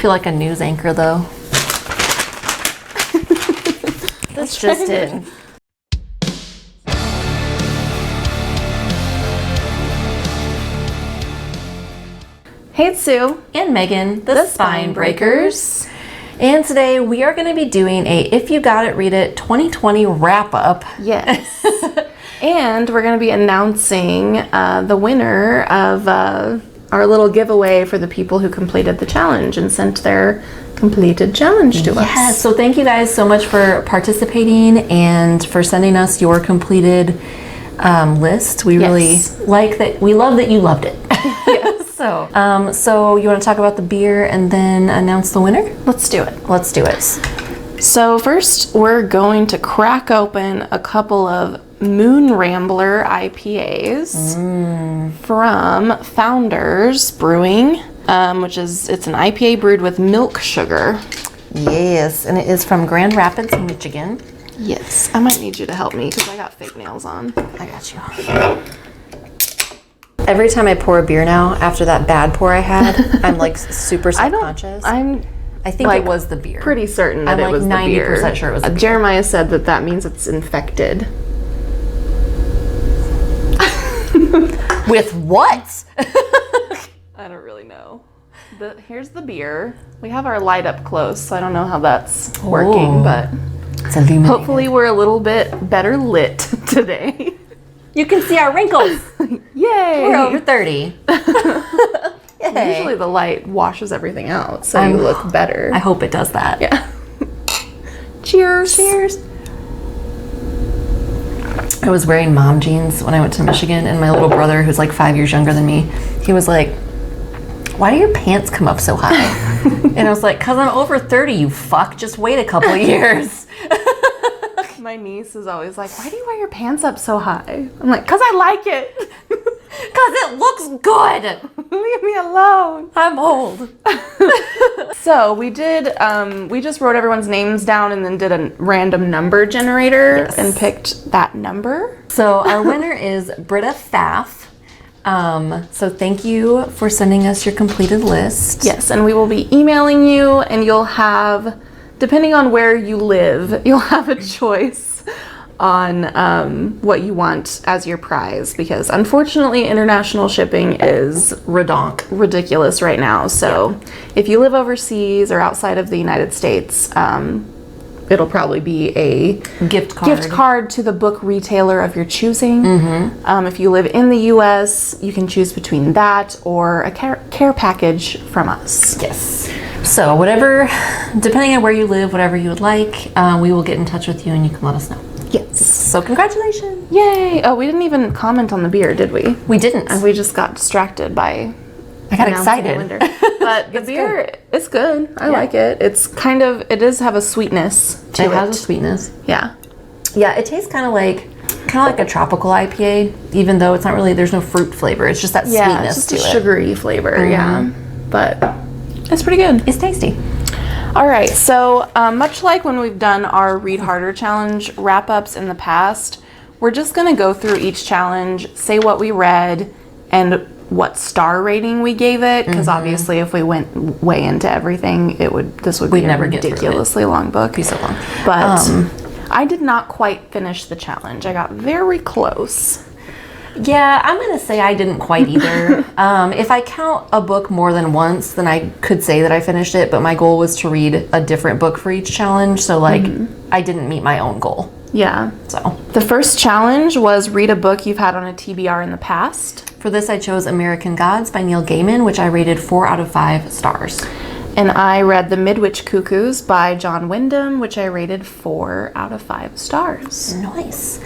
feel like a news anchor, though. That's just it. Hey, it's Sue and Megan, the Spine Breakers. And today we are going to be doing a If You Got It, Read It 2020 wrap-up. Yes. And we're going to be announcing the winner of our little giveaway for the people who completed the challenge and sent their completed challenge to us. Yes, so thank you guys so much for participating and for sending us your completed list. We really like that. We love that you loved it. Yes. So you want to talk about the beer and then announce the winner? Let's do it. Let's do it. So first, we're going to crack open a couple of Moon Rambler IPAs from Founders Brewing, it's an IPA brewed with milk sugar. Yes, and it is from Grand Rapids, Michigan. Yes, I might need you to help me because I got fake nails on. I got you. Every time I pour a beer now, after that bad pour I had, I'm like super self-conscious. I think like, it was the beer. Pretty certain that it was the beer. I'm like 90% sure it was the beer. Jeremiah said that means it's infected. With what? I don't really know. Here's the beer. We have our light up close, so I don't know how that's working, but it's illuminating. Hopefully we're a little bit better lit today. You can see our wrinkles. Yay! We're over 30. Yay. Usually the light washes everything out, so you look better. I hope it does that. Yeah. Cheers. Cheers. I was wearing mom jeans when I went to Michigan, and my little brother, who's like 5 years younger than me, he was like, "Why do your pants come up so high?" And I was like, "'Cause I'm over 30, you fuck. Just wait a couple of years." My niece is always like, "Why do you wear your pants up so high?" I'm like, "'Cause I like it." "'Cause it looks good." Leave me alone. I'm old. So we did, we just wrote everyone's names down and then did a random number generator and picked that number. So our winner is Britta Pfaff. So thank you for sending us your completed list. Yes, and we will be emailing you, and you'll have, depending on where you live, you'll have a choice on what you want as your prize, because unfortunately international shipping is ridiculous right now. So if you live overseas or outside of the United States, it'll probably be a gift card to the book retailer of your choosing. If you live in the US, you can choose between that or a care package from us. Yes. So whatever, depending on where you live, whatever you would like, we will get in touch with you and you can let us know. Yes. So congratulations. Yay. Oh, we didn't even comment on the beer, did we? We didn't. And we just got distracted by I got excited. But the beer, it's good. I like it. It's kind of, it does have a sweetness to it. It has a sweetness. Yeah. Yeah, it tastes kind of like a tropical IPA, even though it's not really, there's no fruit flavor. It's just that sweetness it's just to a it. Sugary flavor, yeah. But it's pretty good. It's tasty. All right, so much like when we've done our Read Harder Challenge wrap-ups in the past, we're just going to go through each challenge, say what we read, and what star rating we gave it, because obviously if we went way into everything, this would be a ridiculously long book. Be so long. But I did not quite finish the challenge. I got very close. Yeah, I'm going to say I didn't quite either. If I count a book more than once, then I could say that I finished it, but my goal was to read a different book for each challenge, so I didn't meet my own goal. Yeah. So the first challenge was read a book you've had on a TBR in the past. For this, I chose American Gods by Neil Gaiman, which I rated 4 out of 5 stars. And I read The Midwich Cuckoos by John Wyndham, which I rated 4 out of 5 stars. Nice.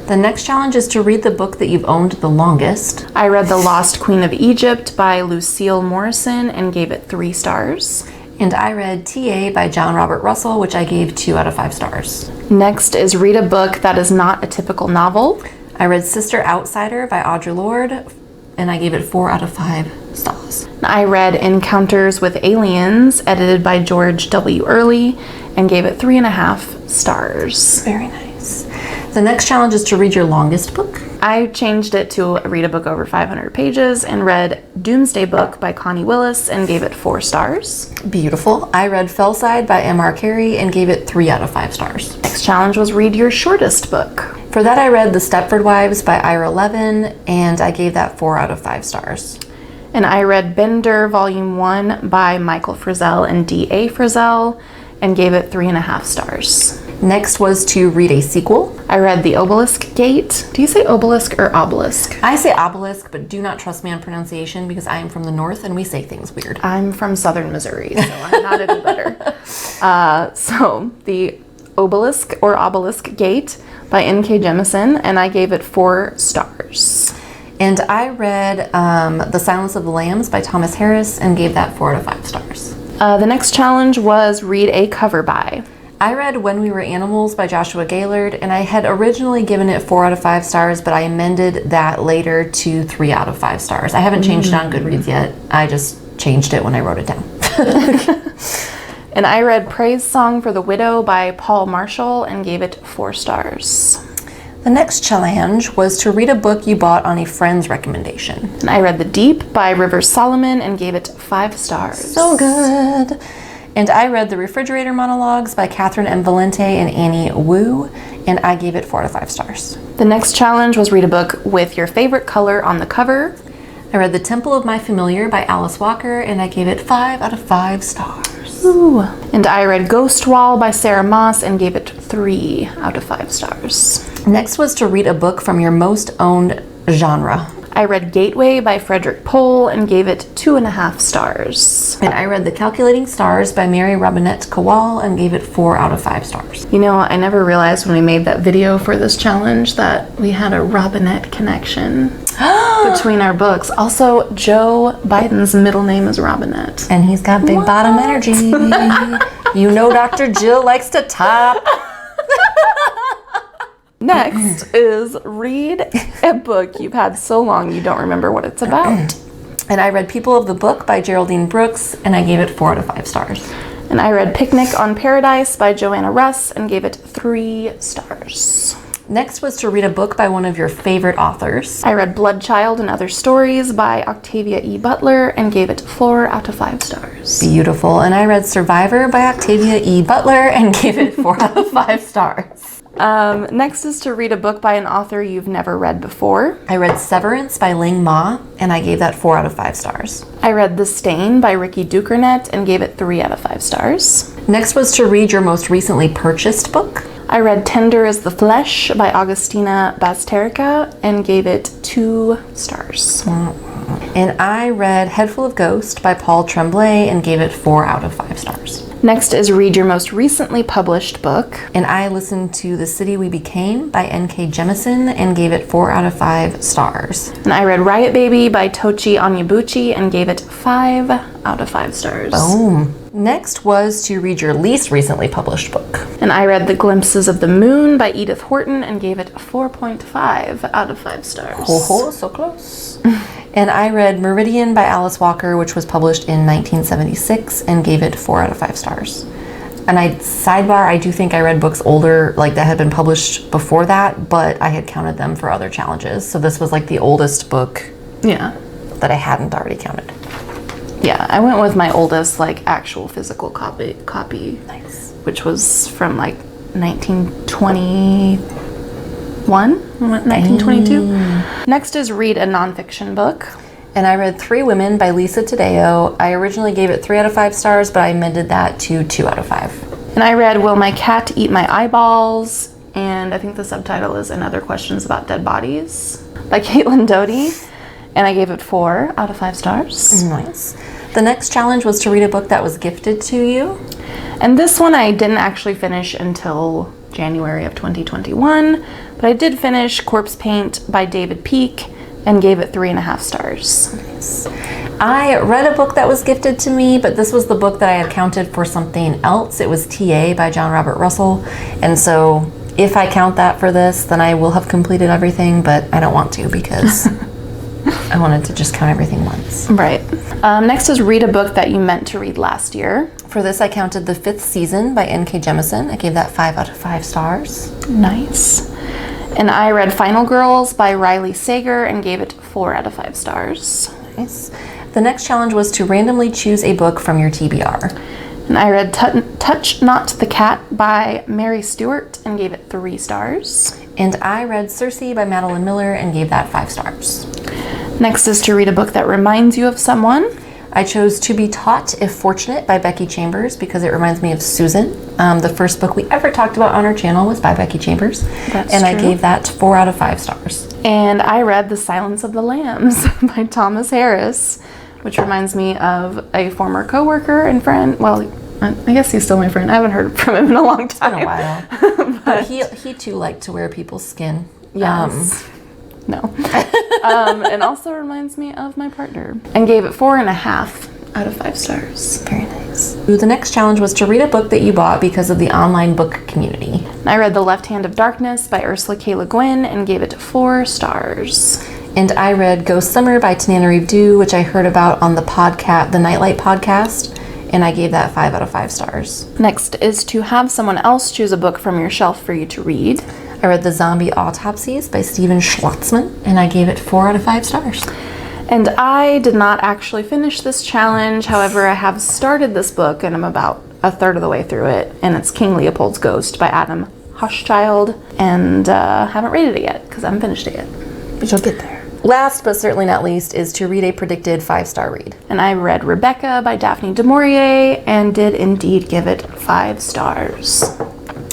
The next challenge is to read the book that you've owned the longest. I read The Lost Queen of Egypt by Lucille Morrison and gave it 3 stars. And I read TA by John Robert Russell, which I gave 2 out of 5 stars. Next is read a book that is not a typical novel. I read Sister Outsider by Audre Lorde, and I gave it 4 out of 5 stars. I read Encounters with Aliens, edited by George W. Early, and gave it 3.5 stars. Very nice. The next challenge is to read your longest book. I changed it to read a book over 500 pages and read Doomsday Book by Connie Willis and gave it 4 stars. Beautiful. I read Fellside by M.R. Carey and gave it 3 out of 5 stars. Next challenge was read your shortest book. For that, I read The Stepford Wives by Ira Levin, and I gave that 4 out of 5 stars. And I read Bender Volume 1 by Michael Frizzell and D.A. Frizzell and gave it 3.5 stars. Next was to read a sequel. I read The Obelisk Gate. Do you say obelisk or obelisk? I say obelisk, but do not trust me on pronunciation because I am from the north and we say things weird. I'm from southern Missouri, so I'm not any better. So The Obelisk or Obelisk Gate by N.K. Jemisin, and I gave it 4 stars. And I read The Silence of the Lambs by Thomas Harris and gave that 4 out of 5 stars. The next challenge was read a cover by. I read When We Were Animals by Joshua Gaylord, and I had originally given it 4 out of 5 stars, but I amended that later to 3 out of 5 stars. I haven't changed it on Goodreads yet. I just changed it when I wrote it down. And I read Praise Song for the Widow by Paul Marshall and gave it 4 stars. The next challenge was to read a book you bought on a friend's recommendation. And I read The Deep by Rivers Solomon and gave it 5 stars. So good. And I read The Refrigerator Monologues by Catherine M. Valente and Annie Wu, and I gave it 4 out of 5 stars. The next challenge was read a book with your favorite color on the cover. I read The Temple of My Familiar by Alice Walker, and I gave it 5 out of 5 stars. Ooh. And I read Ghost Wall by Sarah Moss and gave it 3 out of 5 stars. Next was to read a book from your most owned genre. I read Gateway by Frederick Pohl and gave it 2.5 stars. And I read The Calculating Stars by Mary Robinette Kowal and gave it 4 out of 5 stars. You know, I never realized when we made that video for this challenge that we had a Robinette connection between our books. Also, Joe Biden's middle name is Robinette. And he's got big bottom energy. You know Dr. Jill likes to top. Next is read a book you've had so long you don't remember what it's about. And I read People of the Book by Geraldine Brooks, and I gave it 4 out of 5 stars. And I read Picnic on Paradise by Joanna Russ and gave it 3 stars. Next was to read a book by one of your favorite authors. I read Bloodchild and Other Stories by Octavia E. Butler and gave it 4 out of 5 stars. Beautiful. And I read Survivor by Octavia E. Butler and gave it 4 out of 5 stars. Next is to read a book by an author you've never read before. I read Severance by Ling Ma, and I gave that 4 out of 5 stars. I read The Stain by Ricky Dukernet and gave it 3 out of 5 stars. Next was to read your most recently purchased book. I read Tender as the Flesh by Augustina Basterica and gave it 2 stars. And I read Head Full of Ghost by Paul Tremblay and gave it 4 out of 5 stars. Next is read your most recently published book. And I listened to The City We Became by N.K. Jemisin and gave it 4 out of 5 stars. And I read Riot Baby by Tochi Onyebuchi and gave it 5 out of 5 stars. Boom. Next was to read your least recently published book. And I read The Glimpses of the Moon by Edith Horton and gave it 4.5 out of 5 stars. Ho, so close. And I read Meridian by Alice Walker, which was published in 1976, and gave it 4 out of 5 stars. And sidebar, I do think I read books older, like that had been published before that, but I had counted them for other challenges. So this was like the oldest book that I hadn't already counted. Yeah, I went with my oldest, like, actual physical copy. Nice. Which was from, like, 1921? 1922? Next is read a nonfiction book. And I read Three Women by Lisa Taddeo. I originally gave it 3 out of 5 stars, but I amended that to 2 out of 5. And I read Will My Cat Eat My Eyeballs? And I think the subtitle is And Other Questions About Dead Bodies by Caitlin Doty. And I gave it 4 out of 5 stars. Nice. The next challenge was to read a book that was gifted to you. And this one I didn't actually finish until January of 2021, but I did finish Corpse Paint by David Peake and gave it 3.5 stars. Nice. I read a book that was gifted to me, but this was the book that I had counted for something else. It was TA by John Robert Russell. And so if I count that for this, then I will have completed everything, but I don't want to because I wanted to just count everything once. Right. Next is read a book that you meant to read last year. For this, I counted The Fifth Season by N.K. Jemisin. I gave that 5 out of 5 stars. Nice. And I read Final Girls by Riley Sager and gave it 4 out of 5 stars. Nice. The next challenge was to randomly choose a book from your TBR. And I read Touch Not the Cat by Mary Stewart and gave it 3 stars. And I read SueCee by Madeline Miller and gave that 5 stars. Next is to read a book that reminds you of someone. I chose To Be Taught If Fortunate by Becky Chambers because it reminds me of Susan. The first book we ever talked about on our channel was by Becky Chambers. That's and true. I gave that 4 out of 5 stars. And I read The Silence of the Lambs by Thomas Harris, which reminds me of a former coworker and friend. Well, I guess he's still my friend. I haven't heard from him in a long time. It's been a while. But he too liked to wear people's skin. Yes. No. And also reminds me of my partner. And gave it 4.5 out of 5 stars. Very nice. The next challenge was to read a book that you bought because of the online book community. I read The Left Hand of Darkness by Ursula K. Le Guin and gave it 4 stars. And I read Ghost Summer by Tananarive Due, which I heard about on the podcast, the Nightlight podcast, and I gave that 5 out of 5 stars. Next is to have someone else choose a book from your shelf for you to read. I read The Zombie Autopsies by Stephen Schwartzman, and I gave it 4 out of 5 stars. And I did not actually finish this challenge. However, I have started this book and I'm about a third of the way through it. And it's King Leopold's Ghost by Adam Hochschild. And haven't rated it yet because I haven't finished it yet. But you'll get there. Last but certainly not least is to read a predicted 5-star read. And I read Rebecca by Daphne du Maurier and did indeed give it 5 stars.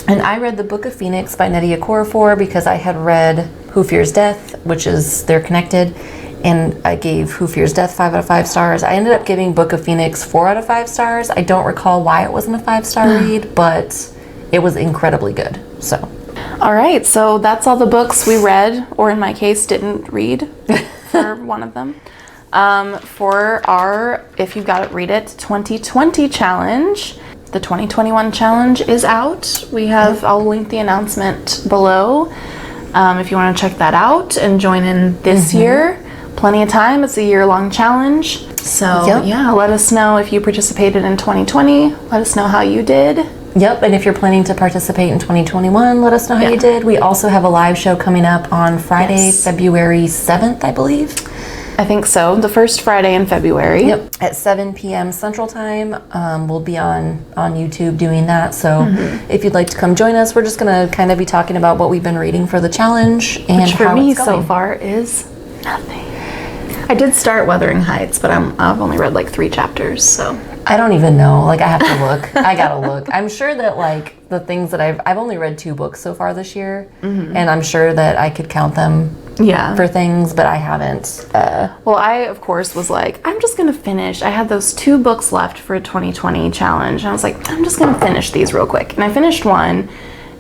And I read The Book of Phoenix by Nnedi Okorafor because I had read Who Fears Death, which is, they're connected, and I gave Who Fears Death 5 out of 5 stars. I ended up giving Book of Phoenix 4 out of 5 stars. I don't recall why it wasn't a 5-star read, but it was incredibly good, so. All right, so that's all the books we read, or in my case, didn't read for one of them. For our If You've Got It, Read It 2020 challenge. The 2021 challenge is out. I'll link the announcement below if you want to check that out and join in this year. Plenty of time. It's a year-long challenge. So yeah, let us know if you participated in 2020. Let us know how you did. Yep, and if you're planning to participate in 2021, let us know how you did. We also have a live show coming up on Friday, February 7th, I believe. I think so. The first Friday in February. Yep, at 7 p.m. Central Time. We'll be on YouTube doing that. So if you'd like to come join us, we're just going to kind of be talking about what we've been reading for the challenge and Which for how me it's going. so far is nothing. I did start Wuthering Heights, but I've only read like 3 chapters, so. I don't even know. Like, I have to look. I gotta look. I'm sure that, like, the things that I've only read 2 books so far this year, and I'm sure that I could count them for things, but I haven't. Well, I, of course, was like, I'm just going to finish. I had those 2 books left for a 2020 challenge, and I was like, I'm just going to finish these real quick. And I finished one,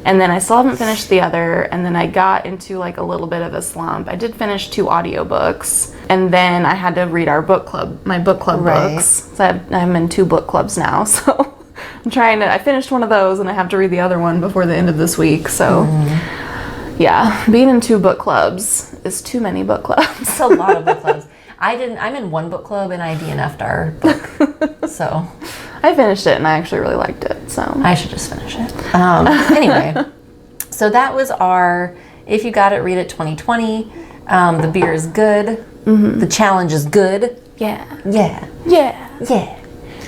and then I still haven't finished the other, and then I got into, like, a little bit of a slump. I did finish 2 audiobooks, and then I had to read my book club books. So I'm in 2 book clubs now, so I finished one of those, and I have to read the other one before the end of this week, so... Yeah, being in 2 book clubs is too many book clubs. It's a lot of book clubs. I'm in 1 book club and I DNF'd our book. So I finished it and I actually really liked it. So I should just finish it. Anyway, so that was our If You Got It, Read It 2020. The beer is good. The challenge is good. Yeah.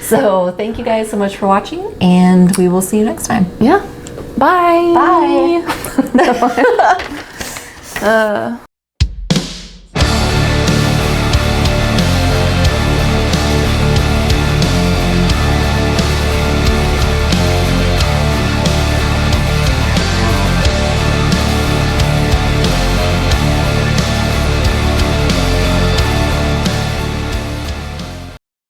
So thank you guys so much for watching, and we will see you next time. Yeah. Bye. Bye.